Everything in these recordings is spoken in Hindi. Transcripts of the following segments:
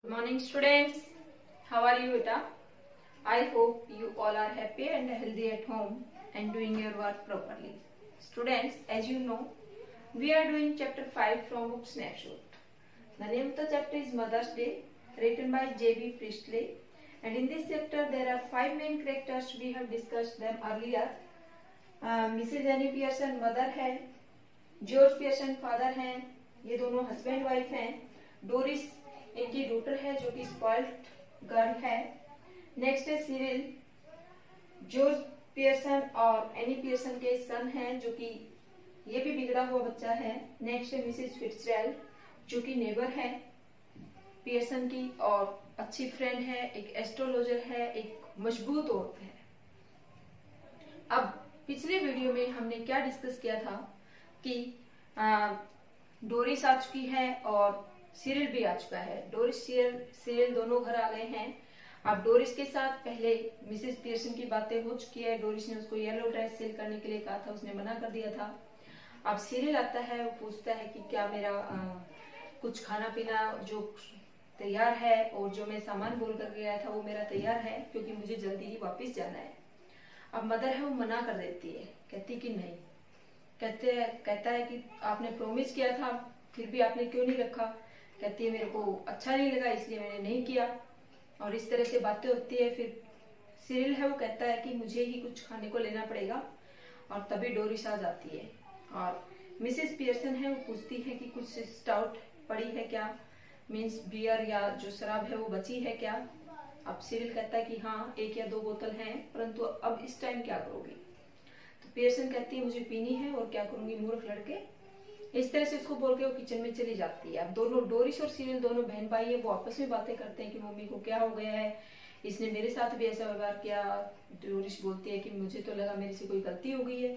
Good morning, students. How are you, Beta? I hope you all are happy and healthy at home and doing your work properly. Students, as you know, we are doing chapter 5 from book Snapshot. The name of the chapter is Mother's Day, written by J.B. Priestley. And in this chapter, there are 5 main characters. We have discussed them earlier. Mrs. Annie Pearson mother है, जॉर्ज पियर्सन फादर हैं, ये दोनों हस्बैंड वाइफ हैं, डोरिस इनकी डॉटर है जो कि स्पॉइल्ड गर्ल है। नेक्स्ट है सिरिल, जॉर्ज पियर्सन और एनी पियर्सन के सन हैं जो कि ये भी बिगड़ा हुआ बच्चा है। नेक्स्ट है मिसेस फिट्जजेराल्ड जो कि नेबर है पियर्सन की और अच्छी फ्रेंड है, एक एस्ट्रोलॉजर है, एक मजबूत औरत है। अब पिछले वीडियो में हमने क्या डिस्कस किया था कि डोरिस आ चुकी है और सिरिल भी आ चुका है। डोरिस सिरिल दोनों घर आ गए हैं। अब डोरिस के साथ पहले मिसेस पियर्सन की बातें हो चुकी है। डोरिस ने उसको येलो ड्रेस सेल करने के लिए कहा था, उसने मना कर दिया था। अब सिरिल आता है, वो पूछता है कि क्या मेरा कुछ खाना पीना जो तैयार है और जो मैं सामान बोल कर गया था वो मेरा तैयार है क्योंकि मुझे जल्दी ही वापस जाना है। अब मदर है वो मना कर देती है, कहती कि नहीं, कहता है कि आपने प्रॉमिस किया था फिर भी आपने क्यों नहीं रखा। कहती है मेरे को अच्छा नहीं लगा इसलिए मैंने नहीं किया। और इस तरह से बातें होती है। फिर सिरिल है वो कहता है कि मुझे ही कुछ खाने को लेना पड़ेगा और तभी डोरिस आ जाती है। और मिसेस पियर्सन है वो पूछती है कि कुछ स्टाउट पड़ी है क्या, मीन्स बियर या जो शराब है वो बची है क्या। अब सिरिल कहता है कि हाँ 1 या 2 बोतल हैं, परंतु अब इस टाइम क्या करोगी। तो पियर्सन कहती है मुझे पीनी है और क्या करूंगी मूर्ख लड़के। इस तरह से उसको बोल के वो किचन में चली जाती है। अब दोनों डोरिस और सिरिल दोनों बहन भाई है, वो आपस में बातें करते हैं कि मम्मी को क्या हो गया है, इसने मेरे साथ भी ऐसा व्यवहार किया। डोरिस बोलती है कि मुझे तो लगा मेरे से कोई गलती हो गई है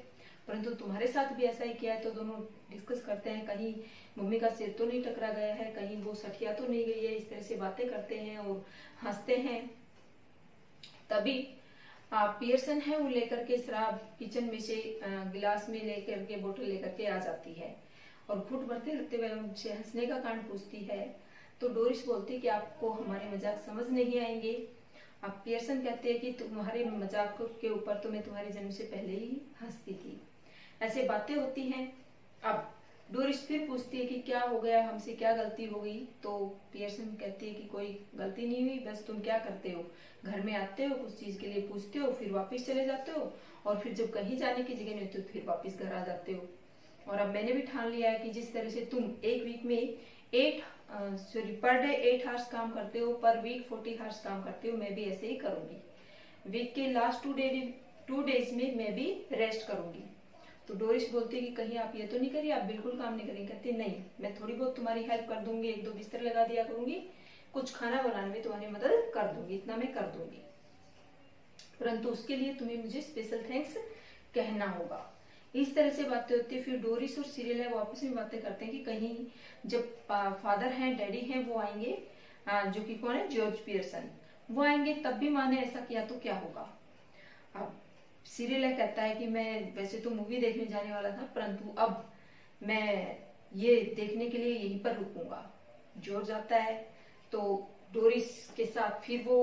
परंतु तुम्हारे साथ भी ऐसा ही किया है। तो दोनों डिस्कस करते हैं कहीं मम्मी का सिर तो नहीं टकरा गया है, कहीं वो सठिया तो नहीं गई है। इस तरह से बातें करते हैं और हंसते हैं। तभी पियर्सन है वो लेकर के शराब किचन में से गिलास में लेकर के बोतल लेकर के आ जाती है और घुट भरते रहते हुए उनसे हंसने का कारण पूछती है। तो डोरिस बोलती कि आपको हमारे मजाक समझ नहीं आएंगे। अब पियर्सन कहते हैं कि तुम्हारे मजाक के ऊपर तो मैं तुम्हारे जन्म से पहले ही हंसती थी। ऐसे बातें होती हैं। अब डोरिस फिर पूछती है कि क्या हो गया, हमसे क्या गलती हो गई। तो पियर्सन कहती है कि कोई गलती नहीं हुई, बस तुम क्या करते हो, घर में आते हो, कुछ चीज के लिए पूछते हो, फिर वापस चले जाते हो और फिर जब कहीं जाने की जगह नहीं होती तो फिर वापस घर आ जाते हो। और अब मैंने भी ठान लिया है कि जिस तरह से तुम एक वीक में पर डे 8 आवर्स काम करते हो, पर वीक 40 आवर्स काम करते हो, मैं भी ऐसे ही करूंगी। वीक के लास्ट 2 डेज में मैं भी रेस्ट करूंगी। तो डोरिस बोलती है कि कहीं आप ये तो नहीं करिए, आप बिल्कुल काम नहीं करेंगे। कहती नहीं, मैं थोड़ी बहुत तुम्हारी हेल्प कर दूंगी, 1-2 बिस्तर लगा दिया करूंगी, कुछ खाना बनाने में तुम्हारी मदद कर दूंगी, इतना मैं कर दूंगी, परंतु उसके लिए तुम्हें मुझे स्पेशल थैंक्स कहना होगा। इस तरह से बातें होती है। फिर डोरिस और सिरिल है वो आपस में बातें करते हैं कि कहीं जब फादर हैं, डैडी हैं, वो आएंगे, जो कि कौन है, जॉर्ज पियर्सन, वो आएंगे तब भी माँ ने ऐसा किया तो क्या होगा। अब सिरिल कहता है कि मैं वैसे तो मूवी देखने जाने वाला था परंतु अब मैं ये देखने के लिए यहीं पर रुकूंगा। जॉर्ज आता है तो डोरिस के साथ फिर वो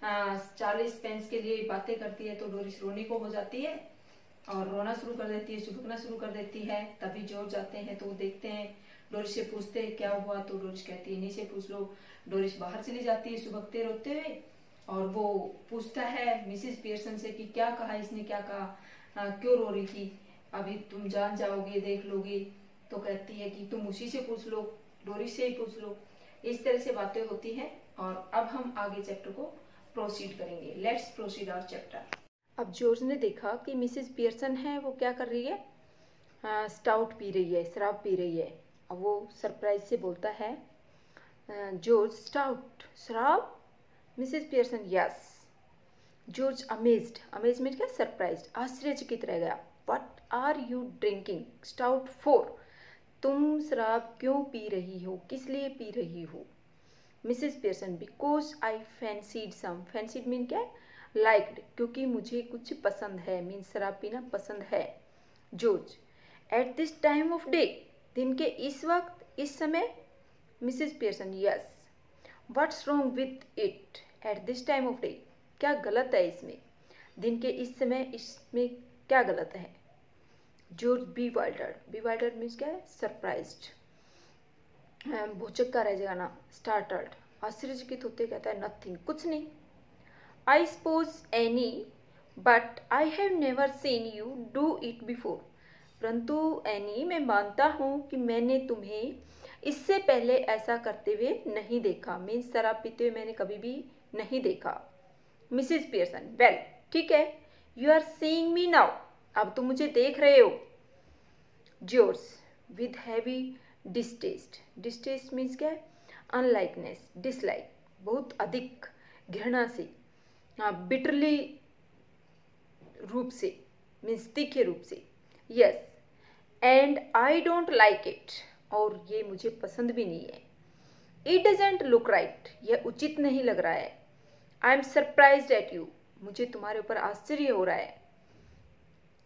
40 पेंस के लिए बातें करती है। तो डोरिस रोने को हो जाती है और रोना शुरू कर देती है, सुबकना शुरू कर देती है। तभी जॉर्ज आते हैं तो वो देखते हैं, डोरिस से पूछते हैं क्या हुआ। तो डोरिस कहती है इन्हीं से पूछ लो। डोरिस बाहर चली जाती है सुबकते रोते हुए और वो पूछता है मिसेस पियर्सन से कि क्या कहा इसने, क्या कहा, क्यों रो रही थी, अभी तुम जान जाओगे, देख लोगे। तो कहती है कि तुम उसी से पूछ लो, डोरिस से ही पूछ लो। इस तरह से बातें होती हैं। और अब हम आगे चैप्टर को प्रोसीड करेंगे। Let's proceed our chapter. अब जॉर्ज ने देखा कि मिसेस पियर्सन है वो क्या कर रही है, स्टाउट पी रही है, शराब पी रही है। अब वो सरप्राइज से बोलता है जॉर्ज स्टाउट, शराब। Mrs Pearson yes. George amazement क्या, सरप्राइज्ड, आश्चर्यचकित रह गया। What are you drinking stout for, तुम शराब क्यों पी रही हो, किस लिए पी रही हो। Mrs Pearson because I fancied some, fancied mean क्या है, लाइक्ड, क्योंकि मुझे कुछ पसंद है, मीन शराब पीना पसंद है। George at this time of day, दिन के इस वक्त, इस समय। Mrs Pearson yes. What's wrong with it at this time of day? क्या गलत है इसमें? दिन के इस समय इसमें क्या गलत है? जॉर्ज bewildered मीन्स क्या है? सरप्राइज्ड, भौचक्का रह जाना, स्टार्टल्ड, आश्चर्यचकित होते कहता है नथिंग, कुछ नहीं। I suppose any but I have never seen you do it before. परंतु एनी, मैं मानता हूँ कि मैंने तुम्हें इससे पहले ऐसा करते हुए नहीं देखा। मीन्स शराब पीते हुए मैंने कभी भी नहीं देखा। मिसिस पियर्सन, वेल ठीक है, you are seeing me now, अब तुम मुझे देख रहे हो। George with heavy distaste, distaste means क्या है? अनलाइकनेस, डिसलाइक, बहुत अधिक घृणा से, बिटरली रूप से, मीन्स तीखे रूप से। Yes, and I don't like it, और ये मुझे पसंद भी नहीं है। इट डजंट लुक राइट, यह उचित नहीं लग रहा है। I am surprised eight you, मुझे तुम्हारे ऊपर आश्चर्य हो रहा है।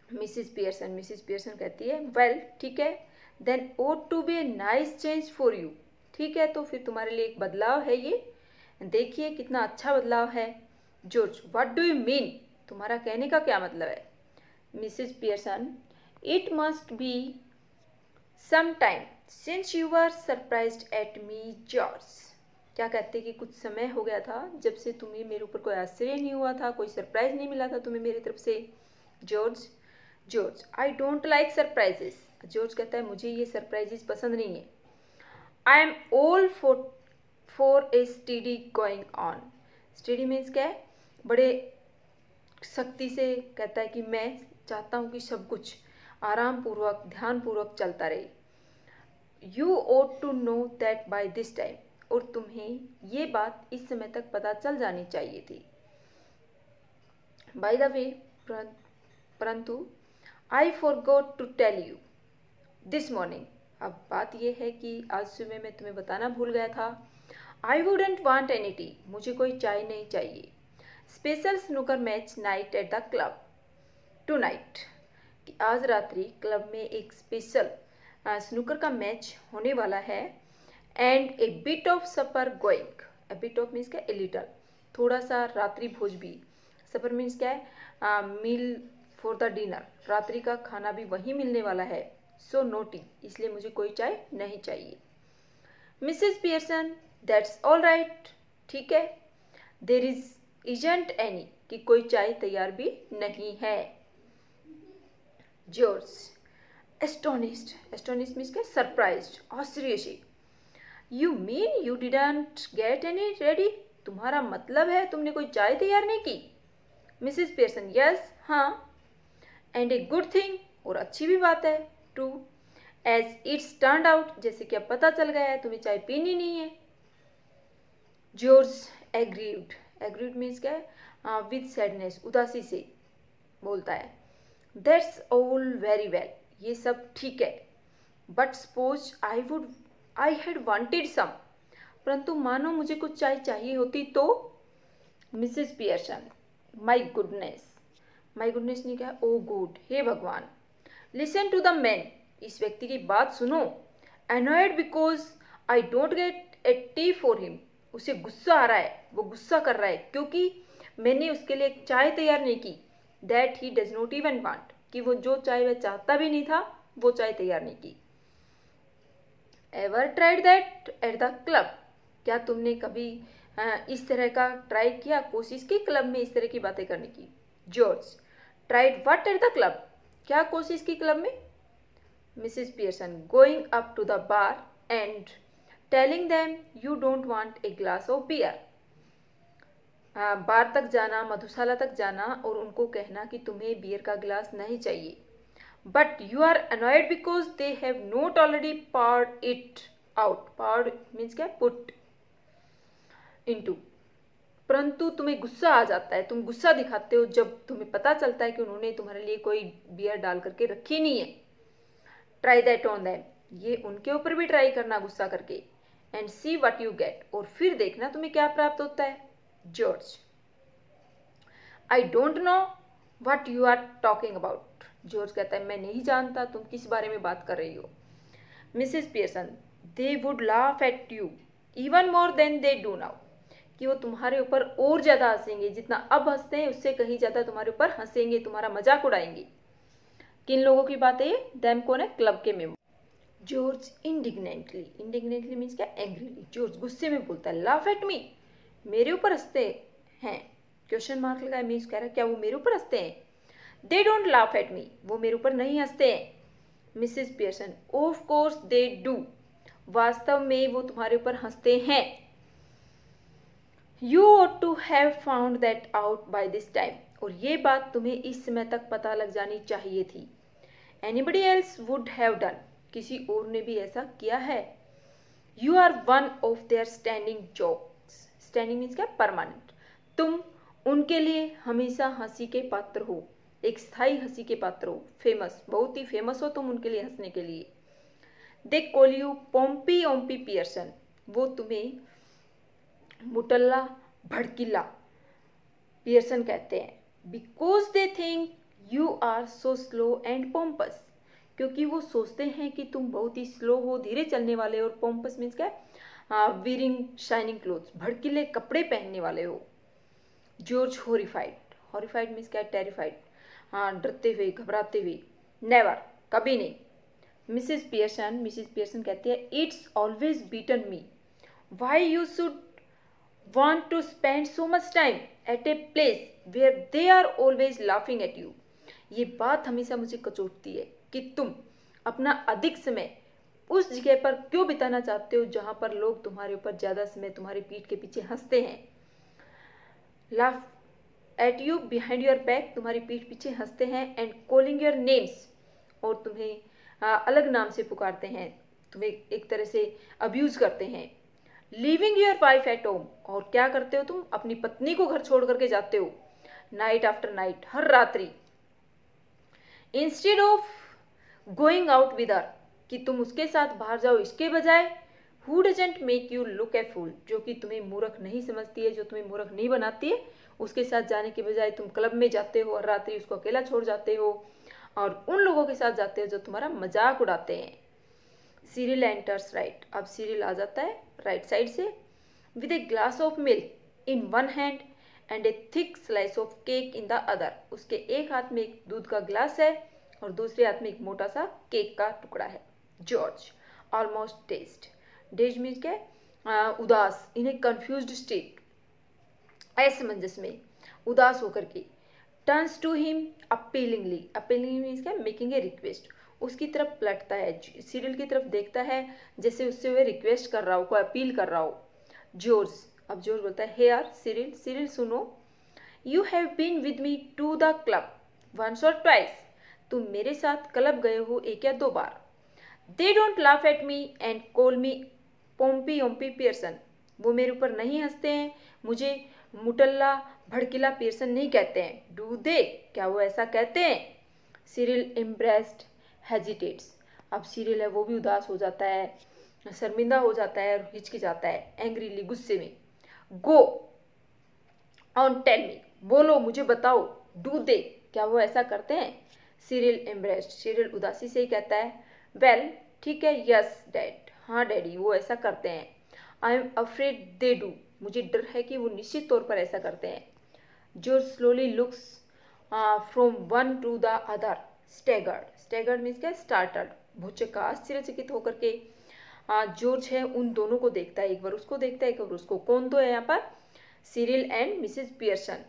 मिसिस पियर्सन कहती है वेल ठीक है, then ought to be a nice change for you. ठीक है, तो फिर तुम्हारे लिए एक बदलाव है ये, देखिए कितना अच्छा बदलाव है। George, what do you mean, तुम्हारा कहने का क्या मतलब है? Mrs Pearson, it must be some time since you are surprised at me George. क्या कहते कि कुछ समय हो गया था जब से तुम्हें मेरे ऊपर कोई आश्चर्य नहीं हुआ था, कोई सरप्राइज नहीं मिला था तुम्हें मेरी तरफ से। George, I don't like surprises. George कहता है मुझे ये सरप्राइजेस पसंद नहीं है। I am all for a study going on. Study means क्या है? बड़े सख्ती से कहता है कि मैं चाहता हूँ कि सब कुछ आराम पूर्वक, ध्यान पूर्वक चलता रहे। You ought to know that by this time, और तुम्हें ये बात इस समय तक पता चल जानी चाहिए थी। बाय द वे, परंतु I forgot to tell you this morning. अब बात यह है कि आज सुबह मैं तुम्हें बताना भूल गया था। I wouldn't want any tea, मुझे कोई चाय नहीं चाहिए। Special snooker match night at the club tonight, कि आज रात्रि क्लब में एक स्पेशल स्नूकर का मैच होने वाला है। And a bit of supper going, a bit of means क्या? ए लिटल, थोड़ा सा रात्रि भोज भी। सपर मीन्स क्या है? मील फॉर द डिनर, रात्रि का खाना भी वहीं मिलने वाला है। सो नो टी, इसलिए मुझे कोई चाय नहीं चाहिए। Mrs Pearson, that's all right, ठीक है। देर इजंट एनी, कि कोई चाय तैयार भी नहीं है। जॉर्ज, एस्टोनिश्ड मीन्स क्या? सरप्राइज्ड, आश्चर्य से। You mean you didn't get any ready, तुम्हारा मतलब है तुमने कोई चाय तैयार नहीं की? मिसेस पियर्सन, यस, हाँ। एंड ए गुड थिंग, और अच्छी भी बात है। True, as it's turned out, जैसे कि अब पता चल गया है तुम्हें चाय पीनी नहीं है। जॉर्ज एग्रीड मीन्स क्या है? विद सैडनेस, उदासी से बोलता है। दैट्स ऑल वेरी वेल, ये सब ठीक है। But suppose I had wanted some, परंतु मानो मुझे कुछ चाय चाहिए होती तो? मिसेस पियर्सन, माई गुडनेस नहीं क्या? ओ गुड, हे भगवान। लिसन टू द मैन, इस व्यक्ति की बात सुनो। Annoyed because I don't get A T for him, उसे गुस्सा आ रहा है, वो गुस्सा कर रहा है क्योंकि मैंने उसके लिए एक चाय तैयार नहीं की। That he does not even want, कि वो जो चाय वह चाहता भी नहीं था वो चाय तैयार नहीं की। Ever tried that at the club, क्या तुमने कभी इस तरह का ट्राई किया, कोशिश की क्लब में इस तरह की बातें करने की? George, tried what at the club, क्या कोशिश की क्लब में? Mrs Pearson, going up to the bar and telling them you don't want a glass of beer. Bar तक जाना, मधुशाला तक जाना और उनको कहना कि तुम्हें बियर का गिलास नहीं चाहिए। But you are annoyed because they have not already poured it out. Poured means क्या? Put into. परंतु तुम्हें गुस्सा आ जाता है, तुम गुस्सा दिखाते हो जब तुम्हें पता चलता है कि उन्होंने तुम्हारे लिए कोई बियर डाल करके रखी नहीं है। ट्राई दैट ऑन दैम, ये उनके ऊपर भी ट्राई करना गुस्सा करके। And see what you get, और फिर देखना तुम्हें क्या प्राप्त होता है। George, I don't know what you are talking about. George कहता है मैं नहीं जानता तुम किस बारे में बात कर रही हो। Mrs Pearson, they would laugh at you, even more than they do now, कि वो तुम्हारे ऊपर और ज्यादा हंसेंगे, जितना अब हंसते हैं उससे कहीं ज्यादा तुम्हारे ऊपर हंसेंगे, तुम्हारा मजाक उड़ाएंगे। किन लोगों की बात है ये? देम कौन है? क्लब के मेंबर। जॉर्ज इंडिग्नेंटली, इंडिग्नेंटली मीन्स क्या? एंग्रीली। जॉर्ज गुस्से में बोलता है, लाफ एट मी, मेरे ऊपर हंसते हैं। क्वेश्चन मार्क लगाया, मीन्स कह रहा है क्या वो मेरे ऊपर हंसते हैं? दे डोंट लाफ एट मी, वो मेरे ऊपर नहीं हंसते हैं। Mrs Pearson, of course they do, वास्तव में वो तुम्हारे ऊपर हंसते हैं। You ought to have found that out by this time, और ये बात तुम्हें इस समय तक पता लग जानी चाहिए थी। Anybody else would have done, किसी और ने भी ऐसा किया है। You are one of their standing jokes, standing means क्या? परमानेंट। तुम उनके लिए हमेशा हंसी के पात्र हो, एक स्थायी हंसी के पात्र हो, फेमस, बहुत ही फेमस हो तुम उनके लिए हंसने के लिए। They call you Pompy Ompy Pearson, वो तुम्हें मुटल्ला भड़किला पियर्सन कहते हैं। Because they think you are so slow and pompous, क्योंकि वो सोचते हैं कि तुम बहुत ही स्लो हो, धीरे चलने वाले हो, और पोम्पस मीन्स क्या? वीरिंग शाइनिंग क्लोथ्स, भड़कीले कपड़े पहनने वाले हो। जॉर्ज हॉरिफाइड, हॉरिफाइड मीन्स क्या? टेरिफाइड, डरते हुए, घबराते हुए। नेवर, कभी नहीं। मिसेस पियर्सन कहती है, it's always beaten me why you should want to spend so much time at a place where they are always laughing at you, ये बात हमेशा मुझे कचोटती है कि तुम अपना अधिक समय उस जगह पर क्यों बिताना चाहते हो जहां पर लोग तुम्हारे ऊपर ज्यादा समय तुम्हारी पीठ के पीछे हंसते हैं। laugh at you behind your back, तुम्हारी पीठ पीछे हंसते हैं। and calling your names, और तुम्हें अलग नाम से पुकारते हैं, तुम्हें एक तरह से अब्यूज करते हैं। Leaving your wife at home, और क्या करते हो तुम? अपनी पत्नी को घर छोड़ करके जाते हो, नाइट आफ्टर नाइट, हर रात्रि। Instead of going out with her, कि तुम उसके साथ बाहर जाओ, इसके बजाय who doesn't make you look a fool, जो कि तुम्हें मूर्ख नहीं समझती है, जो तुम्हें मूर्ख नहीं बनाती है, उसके साथ जाने के बजाय तुम क्लब में जाते हो, हर रात्रि उसको अकेला छोड़ जाते हो, और उन लोगों के साथ जाते हो जो तुम्हारा मजाक उड़ाते हैं। सीरियल एंटर्स राइट, अब सीरियल आ जाता है राइट साइड से, with A glass of milk in one hand and A thick slice of cake in the other, उसके एक हाथ में एक दूध का ग्लास है और दूसरे हाथ में एक मोटा सा केक का टुकड़ा है। George almost dazed, days means क्या? उदास, इन ए कंफ्यूज्ड स्टेट, असमंजस में, उदास होकर के। टर्न्स टू हिम अपीलिंगली, अपीलिंगली मीन्स क्या? मेकिंग ए रिक्वेस्ट, उसकी तरफ पलटता है, सीरियल की तरफ देखता है जैसे उससे वह रिक्वेस्ट कर रहा हो, कोई अपील कर रहा हो। जॉर्ज, अब जॉर्ज बोलता है, हे यार सीरियल, सीरियल सुनो, you have been with me to the club once or twice, तुम मेरे साथ क्लब गए हो एक या दो बार। They don't laugh at me and call me Pompy Ompy Pearson, वो मेरे ऊपर नहीं हंसते हैं, मुझे मुटल्ला भड़कीला पियर्सन नहीं कहते हैं। डू दे, क्या वो ऐसा कहते हैं? सीरियल एम्ब्रेस्ड हेजिटेट्स, अब सीरियल है वो भी उदास हो जाता है, शर्मिंदा हो जाता है और हिचकिचाता है, एंग्रीली, गुस्से में। गो ऑन टेल मी, बोलो मुझे बताओ। डू दे, क्या वो ऐसा करते हैं? सीरियल एम्ब्रेस्ड, सीरियल उदासी से ही कहता है, वेल ठीक है, यस डैड, हाँ डैडी वो ऐसा करते हैं। I am afraid they do, मुझे डर है कि वो निश्चित तौर पर ऐसा करते हैं। George slowly looks from one two the other, staggered, staggered means क्या? स्टार्टल्ड, भौचक्का, आश्चर्यचकित होकर के जॉर्ज है उन दोनों को देखता है, एक बार उसको देखता है, एक बार उसको। कौन दो है यहाँ पर? सीरियल एंड मिसेस पियर्सन,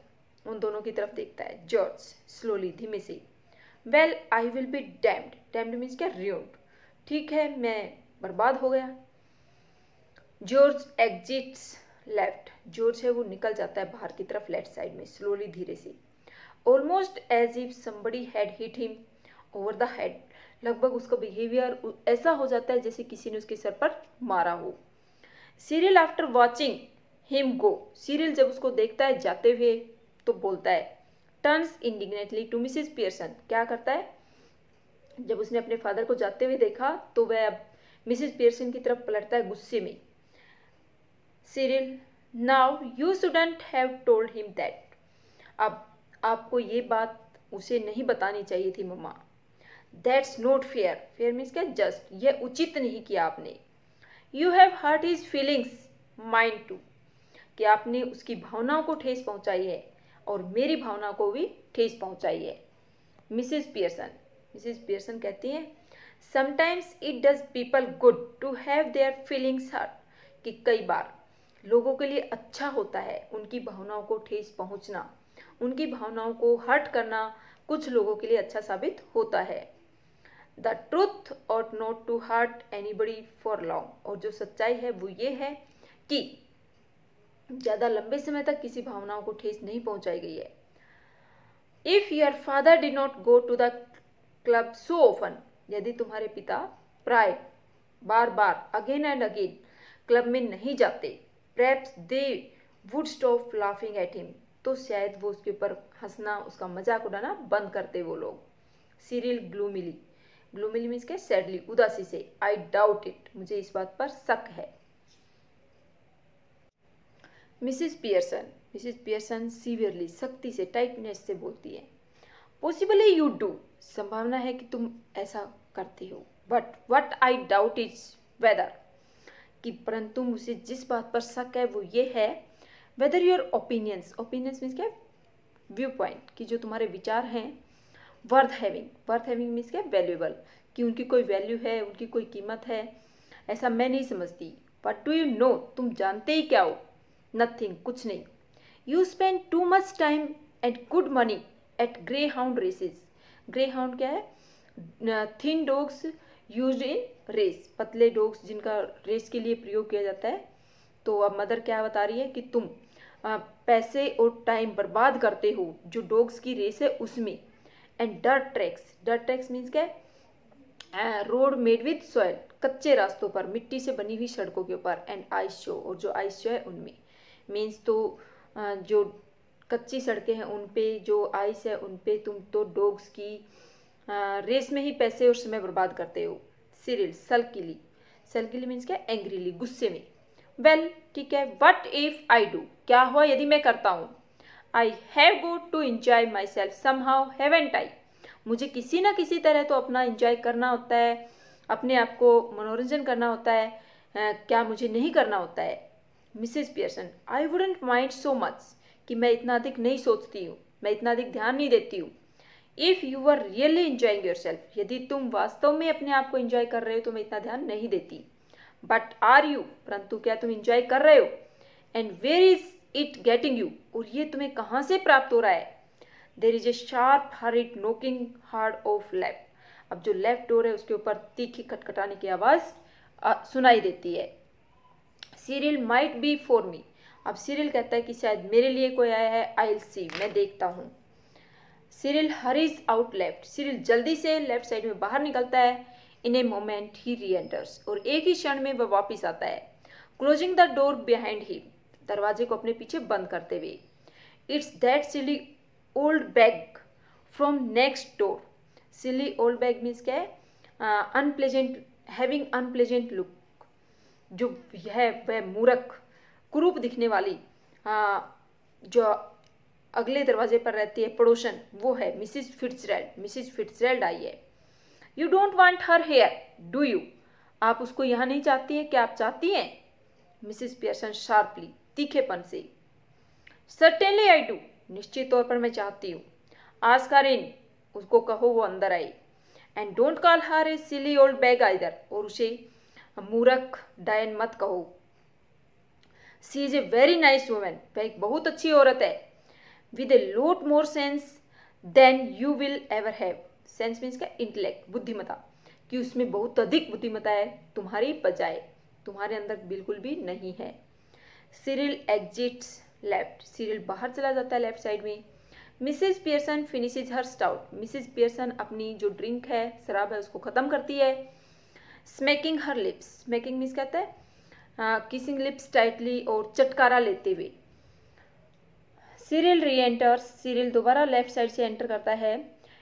उन दोनों की तरफ देखता है। जॉर्ज स्लोली, धीमे से, well I will be damned, damned means क्या? ruined, ठीक है मैं बर्बाद हो गया। जॉर्ज एग्जिट्स लेफ्ट, जॉर्ज है वो निकल जाता है बाहर की तरफ, लेफ्ट साइड में, स्लोली, धीरे से। Almost as if somebody had hit him over the head, लगभग उसका बिहेवियर ऐसा हो जाता है जैसे किसी ने उसके सर पर मारा हो। Serial after watching him go, serial जब उसको देखता है जाते हुए तो बोलता है, टर्न्स इंडिग्नेटली टू मिसेस पियर्सन, क्या करता है? जब उसने अपने फादर को जाते हुए देखा तो वह अब मिसेस पियर्सन की तरफ पलटता है गुस्से में। Cyril, now you shouldn't have told him that, अब आपको ये बात उसे नहीं बतानी चाहिए थी मम्मा। That's not fair, fair means क्या? जस्ट, यह उचित नहीं किया आपने। You have hurt his feelings mind too, कि आपने उसकी भावनाओं को ठेस पहुंचाई है और मेरी भावना को भी ठेस पहुंचाई है। मिसेस पियर्सन कहती हैं, sometimes it does people good to have their feelings hurt, कि कई बार लोगों के लिए अच्छा होता है उनकी भावनाओं को ठेस पहुंचना, उनकी भावनाओं को हर्ट करना कुछ लोगों के लिए अच्छा साबित होता है। The truth ought not to hurt anybody for long, और जो सच्चाई है वो ये है कि ज़्यादा लंबे समय तक किसी भावनाओं को ठेस नहीं पहुंचाई गई है। If your father did not go to the club so often, यदि तुम्हारे पिता प्राय बार बार अगेन एंड अगेन क्लब में नहीं जाते, perhaps they would stop laughing at him, तो शायद वो उसके ऊपर हंसना, उसका मजाक उड़ाना बंद करते वो लोग। सीरिल ग्लूमिली मीन्स के सैडली, उदासी से। आई डाउट इट, मुझे इस बात पर शक है। मिसेस पियर्सन सीवियरली, सख्ती से, टाइटनेस से बोलती है, पॉसिबली यू डू, संभावना है कि तुम ऐसा करते हो, but what I doubt is whether, कि परंतु मुझे जिस बात पर शक है वो ये है, वेदर योर ओपिनियंस मीन्स क्या, व्यू पॉइंट, कि जो तुम्हारे विचार हैं, वर्थ हैविंग मीन्स क्या, वैल्यूएबल, कि उनकी कोई वैल्यू है, उनकी कोई कीमत है, ऐसा मैं नहीं समझती। व्हाट डू यू नो, तुम जानते ही क्या हो, नथिंग, कुछ नहीं। You spend too much time and good money at greyhound races, greyhound क्या है, thin dogs used in race, पतले डॉग्स जिनका रेस के लिए प्रयोग किया जाता है। तो अब मदर क्या बता रही है कि तुम पैसे और टाइम बर्बाद करते हो जो डॉग्स की रेस है उसमें। एंड डर्ट ट्रैक्स मीन्स क्या है, रोड मेड विद सॉइल, कच्चे रास्तों पर, मिट्टी से बनी हुई सड़कों के ऊपर। एंड आइस शो, और जो आइस शो है उनमें, मीन्स तो जो कच्ची सड़कें हैं उन पे, जो आइस है उन पे तुम तो डॉग्स की रेस में ही पैसे और समय बर्बाद करते हो। सिरिल सल्किली मीन्स क्या, एंग्रीली, गुस्से में। वेल ठीक है, व्हाट इफ आई डू, क्या हुआ यदि मैं करता हूँ। I have got to enjoy myself somehow, haven't I, मुझे किसी ना किसी तरह तो अपना एंजॉय करना होता है, अपने आप को मनोरंजन करना होता है, क्या मुझे नहीं करना होता है। Mrs Pearson, I wouldn't mind so much, कि मैं इतना अधिक नहीं सोचती हूँ, मैं इतना अधिक ध्यान नहीं देती हूँ। If you are really enjoying yourself, यदि तुम वास्तव में अपने आप को एंजॉय कर रहे हो तो मैं इतना ध्यान नहीं देती। बट आर यू, परंतु क्या तुम एंजॉय कर रहे हो। And where is it getting you, और ये तुम्हें कहाँ से प्राप्त हो रहा है। There is a sharp hurried knocking heard off left, अब जो लेफ्ट डोर है उसके ऊपर तीखी खटखटाने की आवाज़ सुनाई देती है। Serial might be for me, अब सीरियल कहता है कि शायद मेरे लिए कोई आया है। आई विल सी, मैं देखता हूँ। Cyril hurries out left, Cyril जल्दी से लेफ्ट साइड में बाहर निकलता है। इन ए मोमेंट ही री एंटर्स, और एक ही क्षण में वह वापिस आता है। Closing the door behind him, दरवाजे को अपने पीछे बंद करते हुए। It's that silly old bag from next door, silly old bag means क्या है, अनप्लेजेंट, हैविंग अनप्लेजेंट लुक, जो है वह मूर्ख, कुरूप दिखने वाली, जो अगले दरवाजे पर रहती है, पड़ोसन, वो है मिसिस फिट्जरेल्ड आई है। You don't want her here do you, आप उसको यहाँ नहीं चाहती हैं, क्या आप चाहती हैं। मिसिस पियर्सन शार्पली, तीखेपन से। सर्टेनली आई डू, निश्चित तौर पर मैं चाहती हूँ। आस्क हर इन, उसको कहो वो अंदर आए। And don't call her a silly old bag either, और उसे मूर्ख डायन मत कहो। She is a very nice women, वह एक बहुत अच्छी औरत है। With a lot more sense than you will ever have, sense means का इंटेलेक्ट, बुद्धिमता, कि उसमें बहुत अधिक बुद्धिमता है तुम्हारी बजाय, तुम्हारे अंदर बिल्कुल भी नहीं है। सिरिल एग्जिट्स लेफ्ट, सिरिल बाहर चला जाता है लेफ्ट साइड में। मिसेस पियर्सन फिनिशेज हर स्टाउट, मिसेस पियर्सन अपनी जो ड्रिंक है, शराब है, उसको ख़त्म करती है। स्मैकिंग हर लिप्स, स्मैकिंग मीन्स कहता है किसिंग लिप्स टाइटली, और चटकारा लेते हुए। सिरिल री एंटर्स, सिरिल दोबारा लेफ्ट साइड से एंटर करता है।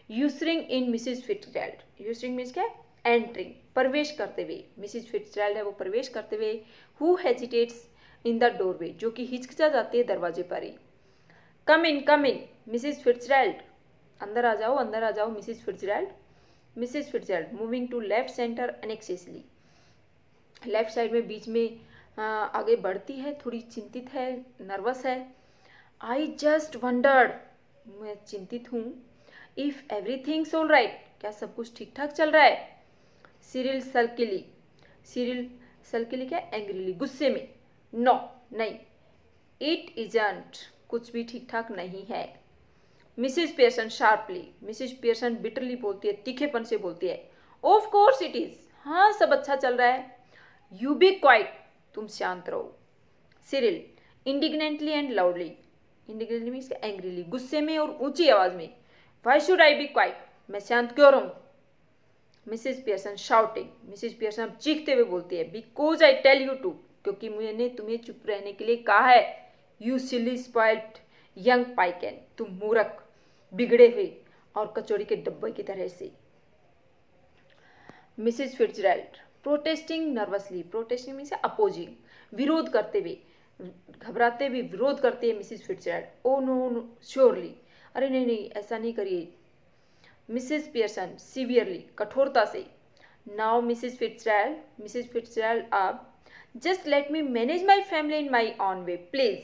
यूसरिंग इन मिसेस फिट्जरेल्ड, यूसरिंग मीन्स क्या, एंट्रिंग, प्रवेश करते हुए। मिसेस फिट्जरेल्ड है वो प्रवेश करते हुए। Who hesitates in the doorway, जो कि हिचकिचा जाती है दरवाजे पर ही। कम इन मिसेस फिट्जरेल्ड, अंदर आ जाओ Mrs Fitzgerald. Mrs Fitzgerald moving to left centre anxiously, left side में बीच में आगे बढ़ती है, थोड़ी चिंतित है, नर्वस है। आई जस्ट वंडर्ड, मैं चिंतित हूँ। इफ एवरीथिंग्स ऑल राइट, क्या सब कुछ ठीक ठाक चल रहा है। सिरिल सल्किली, सिरिल सल्किली क्या, एंग्रीली, गुस्से में। नो नहीं, इट इजंट, कुछ भी ठीक ठाक नहीं है। Mrs Pearson sharply, Mrs Pearson bitterly बोलती है, तीखेपन से बोलती है। ऑफ कोर्स इट इज, हाँ सब अच्छा चल रहा है। यू बी क्वाइट, तुम शांत रहो। Cyril indignantly and loudly, indignantly means angrily, गुस्से में और ऊंची आवाज में। Why should I be quiet, मैं शांत क्यों रहूं। Mrs Pearson shouting, Mrs Pearson अब चीखते हुए बोलती है, because I tell you to, क्योंकि मैंने तुम्हें चुप रहने के लिए कहा है। You silly spoiled young piecan, तुम मूर्ख, बिगड़े हुए और कचौड़ी के डब्बे की तरह से। Mrs Fitzgerald protesting nervously, protesting means opposing, विरोध करते हुए, घबराते हुए विरोध करती है Mrs Fitzgerald. Oh no surely, अरे नहीं नहीं ऐसा नहीं करिए। मिसेस पियर्सन सीवियरली, कठोरता से। नाउ मिसेस फिट्जरैल्ड आप just let me manage my family in my on way please,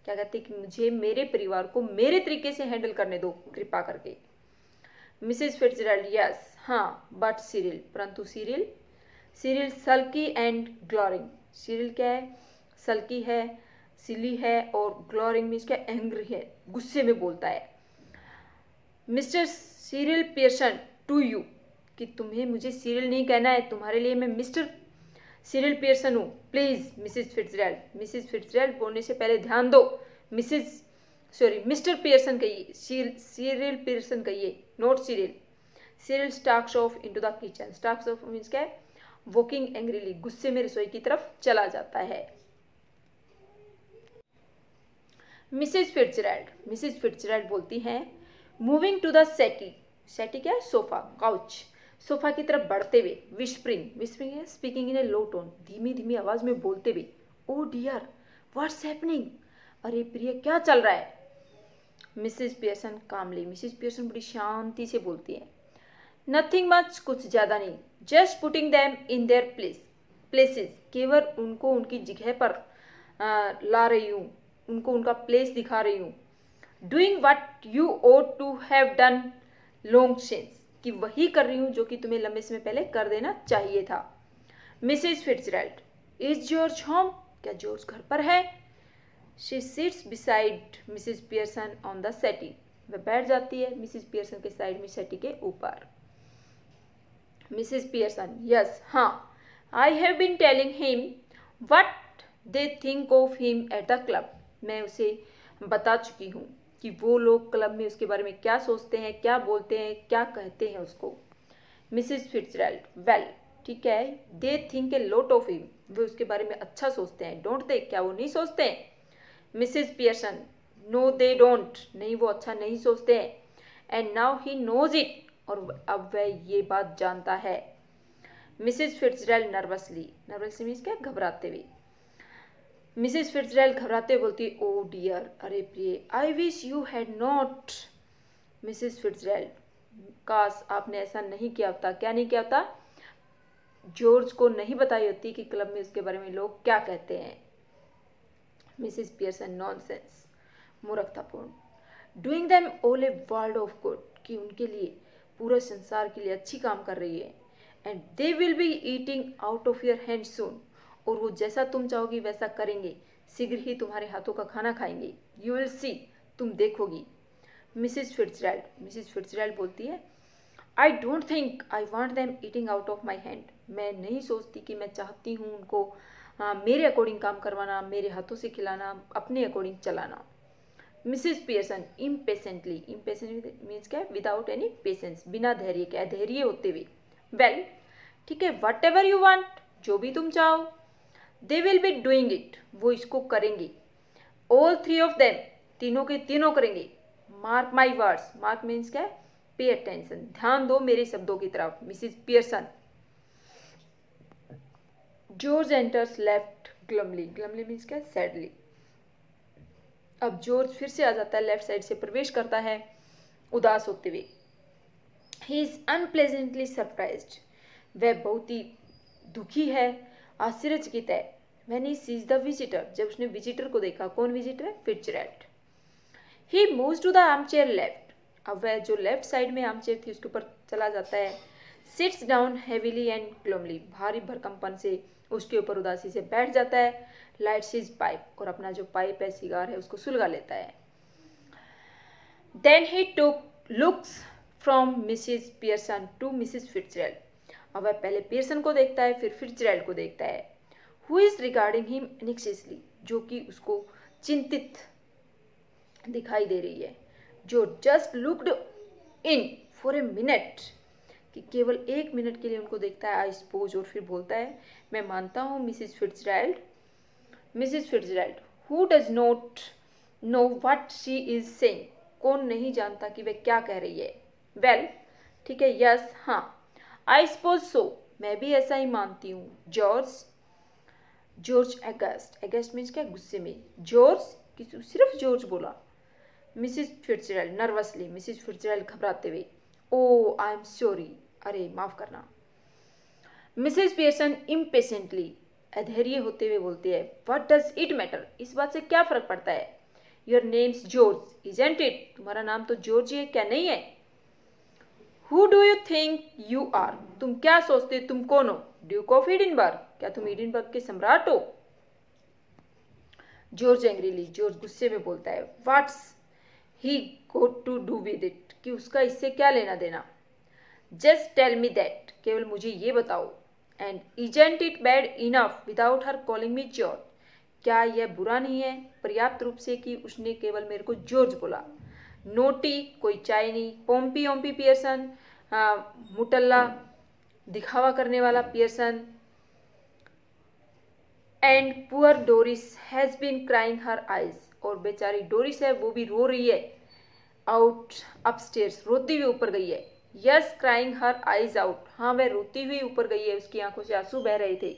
क्या कहते हैं कि मुझे मेरे परिवार को मेरे तरीके से हैंडल करने दो कृपा करके। मिसेस फिट्जरैल्ड यस हाँ, बट सिरिल, परंतु सिरिल सल्की एंड ग्लोरिंग, सिरिल क्या है, सल्की है, सिली है, और ग्लोरिंग मीन्स क्या, एंग्री है, गुस्से में बोलता है। Mr Cyril Pearson to you, कि तुम्हें मुझे सिरिल नहीं कहना है, तुम्हारे लिए मैं मिस्टर सिरिल पियर्सन हूँ, प्लीज मिसेस फिट्जरैल्ड। मिसेस फिट्जरैल्ड बोलने से पहले ध्यान दो, मिस्टर पियर्सन कहिए, सिरिल पियर्सन कहिए, not Cyril. Cyril Starks of into the kitchen, Starks of means क्या है, वॉकिंग एंग्रीली, गुस्से में रसोई की तरफ चला जाता है। मिसेस फिट्जरैल्ड बोलती हैं, मूविंग टू द सेटी क्या है, सोफा, काउच, सोफा की तरफ बढ़ते हुए, विस्परिंग है speaking in A low tone, धीमी धीमी आवाज में बोलते हुए। ओ डियर व्हाट्स हैपनिंग, अरे प्रिय क्या चल रहा है। मिसेस पियर्सन कामली, मिसेस पियर्सन बड़ी शांति से बोलती है, नथिंग मच, कुछ ज्यादा नहीं, just putting them in their places, केवल उनको उनकी जगह पर ला रही हूँ, उनको उनका प्लेस दिखा रही हूँ। Doing what you ought to have done long since, कि वही कर रही हूँ जो कि तुम्हें लंबे समय पहले कर देना चाहिए था। Mrs Fitzgerald is George home, क्या जॉर्ज घर पर है। She sits beside Mrs Pearson on the settee, वह बैठ जाती है मिसेस पियर्सन के साइड में, सेटी के ऊपर। मिसेस पियर्सन यस हाँ, I have been telling him what they think of him at the club, मैं उसे बता चुकी हूँ कि वो लोग क्लब में उसके बारे में क्या सोचते हैं, क्या बोलते हैं, क्या कहते हैं उसको। मिसेस फिट्जरैल्ड वेल ठीक है, they think a lot of him, वे उसके बारे में अच्छा सोचते हैं, डोंट दे, क्या वो नहीं सोचते हैं। Mrs Pearson no they don't, नहीं वो अच्छा नहीं सोचते हैं। And now he knows it, और अब वह ये बात जानता है। मिसेस फिट्जरैल्ड नर्वसली मीन्स क्या, घबराते हुए। मिसेस फिट्जरैल्ड घबराते बोलती, ओ डियर, अरे प्रिय, I wish you had not. Mrs Fitzgerald काश आपने ऐसा नहीं किया होता, क्या नहीं किया होता, जॉर्ज को नहीं बताई होती कि क्लब में उसके बारे में लोग क्या कहते हैं। मिसेस पियर्सन नॉनसेंस, मूर्खतापूर्ण। Doing them all a world of good, कि उनके लिए पूरे संसार के लिए अच्छी काम कर रही है। And they will be eating out of your hand soon, और वो जैसा तुम चाहोगी वैसा करेंगे, शीघ्र ही तुम्हारे हाथों का खाना खाएंगे। यू विल सी, तुम देखोगी। मिसेस फिट्जरैल्ड बोलती है, I don't think I want them eating out of my hand, मैं नहीं सोचती कि मैं चाहती हूँ उनको मेरे अकॉर्डिंग काम करवाना, मेरे हाथों से खिलाना, अपने अकॉर्डिंग चलाना। मिसेस पियर्सन इम्पेशेंटली मीन्स क्या है, विदाउट एनी पेशेंस, बिना धैर्य के, अधैर्य होते हुए। वेल ठीक है, वट एवर यू वांट, जो भी तुम चाहो। दे विल बी डूइंग इट, वो इसको करेंगे। ऑल थ्री ऑफ देम, तीनों के तीनों करेंगे। Mark my words, mark means क्या है, पे अटेंशन, ध्यान दो मेरे शब्दों की तरफ। Mrs Pearson. George enters left glumly means क्या है, सैडली। अब जॉर्ज फिर से आ जाता है, लेफ्ट साइड से प्रवेश करता है उदास होते हुए। ही इज अनप्लेजेंटली सरप्राइज्ड, वह बहुत ही दुखी है, आश्चर्यचकित है। When he sees the visitor, जब उसने विजिटर को देखा। कौन विजिटर है? Fitzgerald. He moves to the arm chair left, अब वह जो लेफ्ट साइड में आर्म चेयर थी उसके ऊपर चला जाता है। Sits down heavily and gloomily, भारी भरकमपन से उसके ऊपर उदासी से बैठ जाता है। लाइट्स हिज पाइप, और अपना जो पाइप है, सिगार है, उसको सुलगा लेता है। Then he took looks from Mrs Pearson to Mrs Fitzgerald, अब वह पहले पियर्सन को देखता है, फिर फिट्जजेराल्ड को देखता है। हु इज रिगार्डिंग हिम एनेक्सियसली, जो कि उसको चिंतित दिखाई दे रही है। जो just looked in for a minute, कि केवल 1 मिनट के लिए उनको देखता है, आई सपोज, और फिर बोलता है, मैं मानता हूँ Mrs Fitzgerald. Mrs Fitzgerald, who does not know what she is saying, कौन नहीं जानता कि वह क्या कह रही है। वेल, ठीक है, यस, हाँ, आई सपोज सो, मैं भी ऐसा ही मानती हूँ। जॉर्ज एगस्ट मीन्स क्या? गुस्से में। जॉर्ज, सिर्फ जॉर्ज बोला। मिसेस फिट्जजेराल्ड नर्वसली, मिसेस फिट्जजेराल्ड घबराते हुए, ओ आई एम सॉरी, अरे माफ करना। मिसेस पियर्सन इम्पेशेंटली, अधैर्य होते हुए बोलती है, व्हाट डज इट मैटर, इस बात से क्या फर्क पड़ता है। Your name's George isn't it, तुम्हारा नाम तो जॉर्ज है, क्या नहीं है। Who do you think you are, तुम क्या सोचते तुम कौन हो। ड्यूक ऑफ एडिनबर्ग, क्या तुम एडिनबर्ग के सम्राट हो। जॉर्ज एंग्रीली, जॉर्ज गुस्से में बोलता है, what's he got to do with it, कि उसका इससे क्या लेना देना। जस्ट टेल मी दैट, केवल मुझे ये बताओ। And isn't it bad enough without her calling me George, क्या यह बुरा नहीं है पर्याप्त रूप से कि उसने केवल मेरे को जॉर्ज बोला। नोटी, कोई चाय नहीं। पोम्पी ओम्पी पियर्सन, मुटल्ला, दिखावा करने वाला Pearson. And poor Doris has been crying her eyes, और बेचारी डोरिस है वो भी रो रही है। आउट अपस्टेयर्स, रोती हुई ऊपर गई है। Yes, crying her eyes out, हाँ वह रोती हुई ऊपर गई है, उसकी आंखों से आंसू बह रहे थे।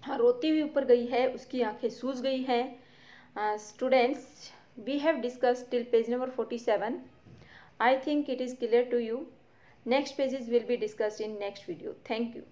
हाँ, रोती हुई ऊपर गई है, उसकी आंखें सूज गई हैं। Students, we have discussed till page number 47. I think it is clear to you. Next pages will be discussed in next video. Thank you.